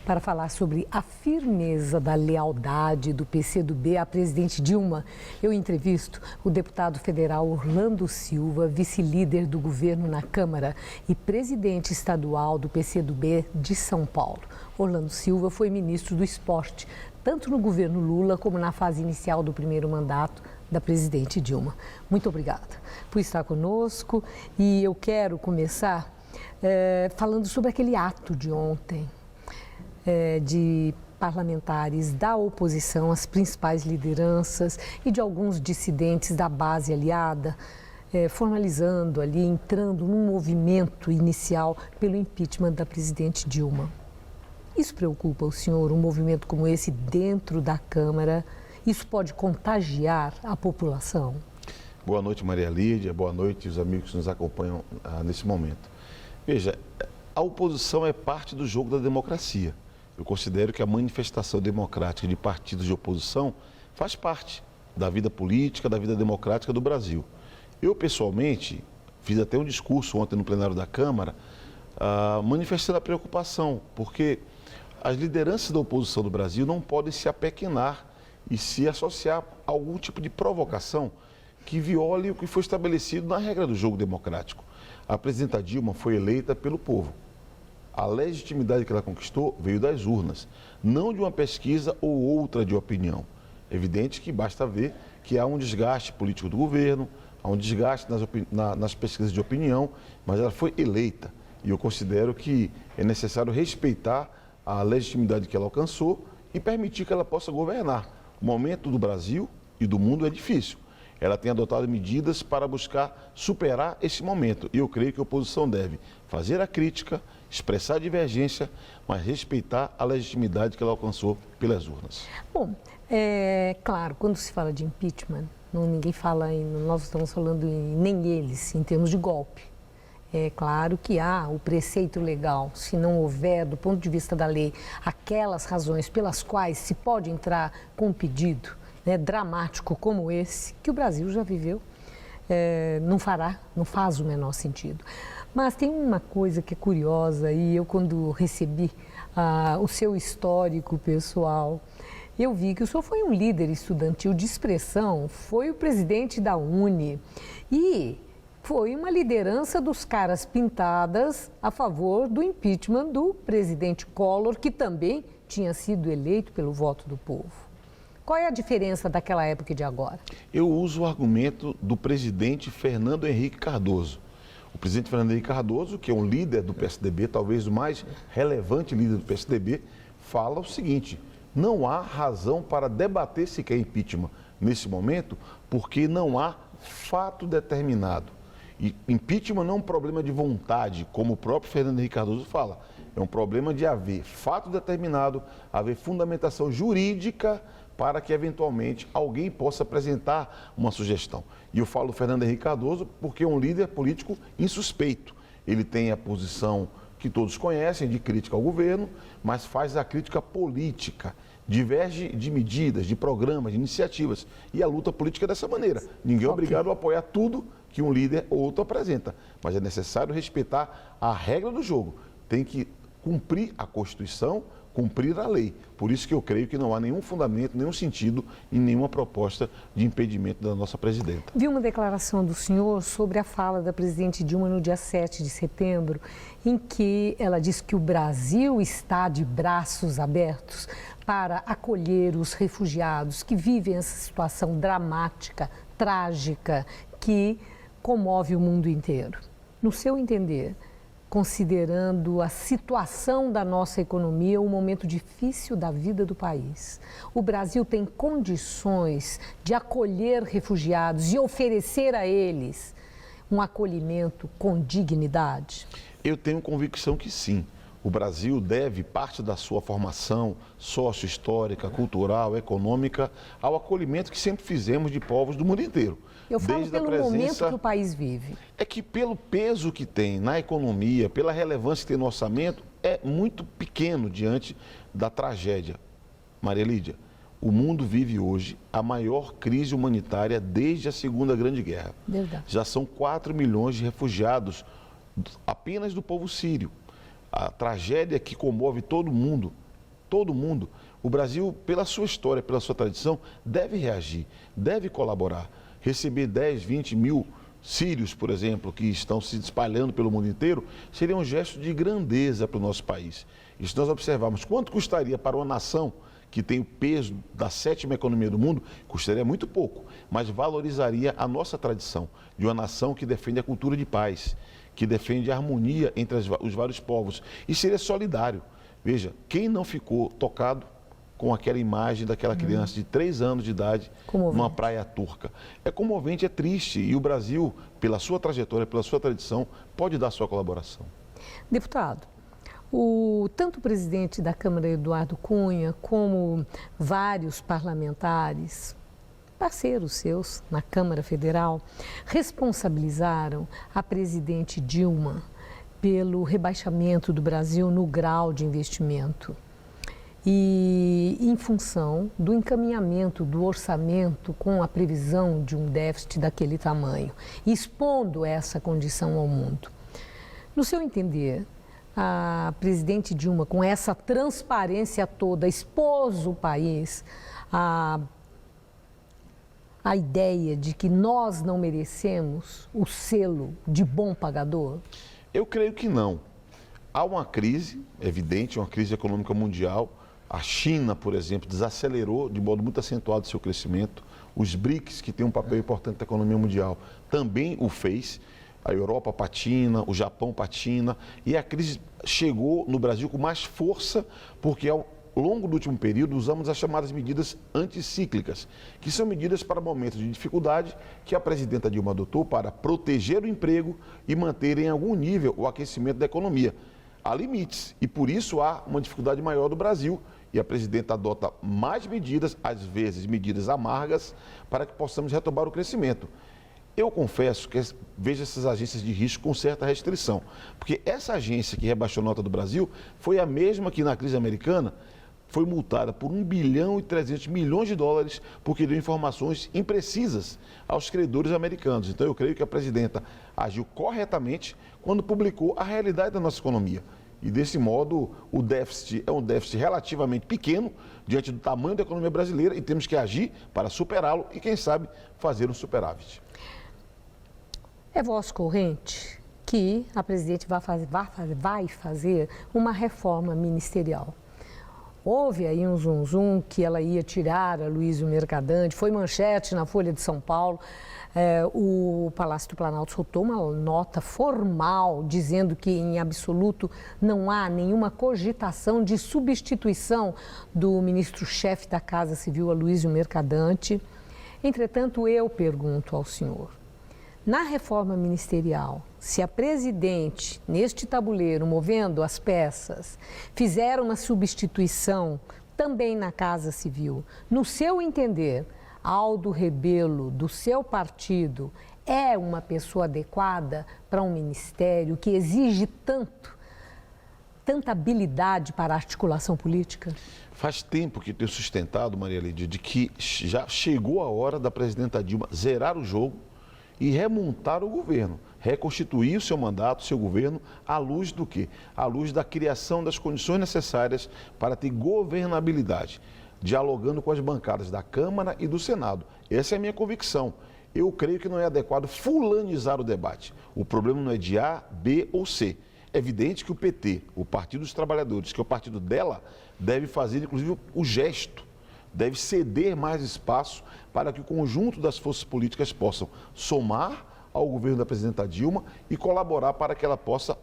para falar sobre a firmeza da lealdade do PCdoB à presidente Dilma. Eu entrevisto o deputado federal Orlando Silva, vice-líder do governo na Câmara e presidente estadual do PCdoB de São Paulo. Orlando Silva foi ministro do Esporte, tanto no governo Lula como na fase inicial do primeiro mandato da presidente Dilma. Muito obrigada por estar conosco e eu quero começar falando sobre aquele ato de ontem de parlamentares da oposição, as principais lideranças e de alguns dissidentes da base aliada, formalizando ali, entrando num movimento inicial pelo impeachment da presidente Dilma. Isso preocupa o senhor, um movimento como esse dentro da Câmara? Isso pode contagiar a população? Boa noite, Maria Lídia. Boa noite, os amigos que nos acompanham nesse momento. Veja, a oposição é parte do jogo da democracia. Eu considero que a manifestação democrática de partidos de oposição faz parte da vida política, da vida democrática do Brasil. Eu, pessoalmente, fiz até um discurso ontem no plenário da Câmara, manifestando a preocupação, porque as lideranças da oposição do Brasil não podem se apequenar e se associar a algum tipo de provocação que viole o que foi estabelecido na regra do jogo democrático. A presidenta Dilma foi eleita pelo povo. A legitimidade que ela conquistou veio das urnas, não de uma pesquisa ou outra de opinião. É evidente que basta ver que há um desgaste político do governo, há um desgaste nas pesquisas de opinião, mas ela foi eleita. E eu considero que é necessário respeitar a legitimidade que ela alcançou e permitir que ela possa governar. O momento do Brasil e do mundo é difícil. Ela tem adotado medidas para buscar superar esse momento. E eu creio que a oposição deve fazer a crítica, expressar a divergência, mas respeitar a legitimidade que ela alcançou pelas urnas. Bom, claro, quando se fala de impeachment, ninguém fala, nós estamos falando nem eles, em termos de golpe. É claro que há o preceito legal, se não houver, do ponto de vista da lei, aquelas razões pelas quais se pode entrar com um pedido dramático como esse, que o Brasil já viveu, não faz o menor sentido. Mas tem uma coisa que é curiosa, e eu quando recebi o seu histórico pessoal, eu vi que o senhor foi um líder estudantil de expressão, foi o presidente da UNE e foi uma liderança dos caras pintadas a favor do impeachment do presidente Collor, que também tinha sido eleito pelo voto do povo. Qual é a diferença daquela época e de agora? Eu uso o argumento do presidente Fernando Henrique Cardoso. O presidente Fernando Henrique Cardoso, que é um líder do PSDB, talvez o mais relevante líder do PSDB, fala o seguinte: não há razão para debater sequer impeachment nesse momento, porque não há fato determinado. E impeachment não é um problema de vontade, como o próprio Fernando Henrique Cardoso fala. É um problema de haver fato determinado, haver fundamentação jurídica para que, eventualmente, alguém possa apresentar uma sugestão. E eu falo Fernando Henrique Cardoso porque é um líder político insuspeito. Ele tem a posição que todos conhecem de crítica ao governo, mas faz a crítica política, diverge de medidas, de programas, de iniciativas. E a luta política é dessa maneira. Ninguém é obrigado a apoiar tudo que um líder ou outro apresenta, mas é necessário respeitar a regra do jogo. Tem que cumprir a Constituição, cumprir a lei. Por isso que eu creio que não há nenhum fundamento, nenhum sentido em nenhuma proposta de impedimento da nossa presidenta. Vi uma declaração do senhor sobre a fala da presidente Dilma no dia 7 de setembro, em que ela disse que o Brasil está de braços abertos para acolher os refugiados que vivem essa situação dramática, trágica, que comove o mundo inteiro. No seu entender, considerando a situação da nossa economia, um momento difícil da vida do país, o Brasil tem condições de acolher refugiados e oferecer a eles um acolhimento com dignidade? Eu tenho convicção que sim. O Brasil deve parte da sua formação sócio-histórica, cultural, econômica, ao acolhimento que sempre fizemos de povos do mundo inteiro. Eu falo pelo momento que o país vive. É que pelo peso que tem na economia, pela relevância que tem no orçamento, é muito pequeno diante da tragédia. Maria Lídia, o mundo vive hoje a maior crise humanitária desde a Segunda Grande Guerra. Verdade. Já são 4 milhões de refugiados apenas do povo sírio. A tragédia que comove todo mundo todo mundo. O Brasil, pela sua história, pela sua tradição, deve reagir, deve colaborar. Receber 10, 20 mil sírios, por exemplo, que estão se espalhando pelo mundo inteiro, seria um gesto de grandeza para o nosso país. E se nós observarmos quanto custaria para uma nação que tem o peso da 7ª economia do mundo, custaria muito pouco, mas valorizaria a nossa tradição de uma nação que defende a cultura de paz, que defende a harmonia entre os vários povos e seria solidário. Veja, quem não ficou tocado com aquela imagem daquela criança de 3 anos de idade numa praia turca? É comovente, é triste e o Brasil, pela sua trajetória, pela sua tradição, pode dar sua colaboração. Deputado, tanto o presidente da Câmara, Eduardo Cunha, como vários parlamentares, parceiros seus na Câmara Federal, responsabilizaram a presidente Dilma pelo rebaixamento do Brasil no grau de investimento. E em função do encaminhamento do orçamento com a previsão de um déficit daquele tamanho, expondo essa condição ao mundo. No seu entender, a presidente Dilma, com essa transparência toda, expôs o país a ideia de que nós não merecemos o selo de bom pagador? Eu creio que não. Há uma crise evidente, uma crise econômica mundial. A China, por exemplo, desacelerou de modo muito acentuado seu crescimento. Os BRICS, que têm um papel importante na economia mundial, também o fez. A Europa patina, o Japão patina. E a crise chegou no Brasil com mais força, porque ao longo do último período usamos as chamadas medidas anticíclicas, que são medidas para momentos de dificuldade que a presidenta Dilma adotou para proteger o emprego e manter em algum nível o aquecimento da economia. Há limites e por isso há uma dificuldade maior do Brasil e a presidenta adota mais medidas, às vezes medidas amargas, para que possamos retomar o crescimento. Eu confesso que vejo essas agências de risco com certa restrição, porque essa agência que rebaixou a nota do Brasil foi a mesma que na crise americana foi multada por 1 bilhão e 300 milhões de dólares porque deu informações imprecisas aos credores americanos. Então eu creio que a presidenta agiu corretamente quando publicou a realidade da nossa economia. E desse modo o déficit é um déficit relativamente pequeno diante do tamanho da economia brasileira e temos que agir para superá-lo e quem sabe fazer um superávit. É voz corrente que a presidente vai fazer uma reforma ministerial. Houve aí um zum-zum que ela ia tirar a Luísio Mercadante, foi manchete na Folha de São Paulo. O Palácio do Planalto soltou uma nota formal dizendo que em absoluto não há nenhuma cogitação de substituição do ministro-chefe da Casa Civil, Aloysio Mercadante. Entretanto, eu pergunto ao senhor, na reforma ministerial, se a presidente, neste tabuleiro, movendo as peças, fizer uma substituição também na Casa Civil, no seu entender, Aldo Rebelo, do seu partido, é uma pessoa adequada para um ministério que exige tanta habilidade para a articulação política? Faz tempo que tenho sustentado, Maria Lídia, de que já chegou a hora da presidenta Dilma zerar o jogo e remontar o governo, reconstituir o seu mandato, o seu governo, à luz do quê? À luz da criação das condições necessárias para ter governabilidade, dialogando com as bancadas da Câmara e do Senado. Essa é a minha convicção. Eu creio que não é adequado fulanizar o debate. O problema não é de A, B ou C. É evidente que o PT, o Partido dos Trabalhadores, que é o partido dela, deve fazer, inclusive, o gesto, deve ceder mais espaço para que o conjunto das forças políticas possam somar ao governo da presidenta Dilma e colaborar para que ela possa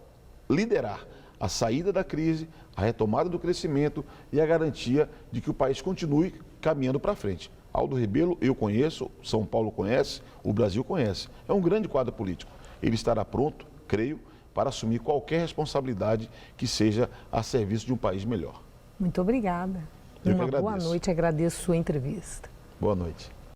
liderar a saída da crise, a retomada do crescimento e a garantia de que o país continue caminhando para frente. Aldo Rebelo eu conheço, São Paulo conhece, o Brasil conhece. É um grande quadro político. Ele estará pronto, creio, para assumir qualquer responsabilidade que seja a serviço de um país melhor. Muito obrigada. Uma boa noite, agradeço sua entrevista. Boa noite.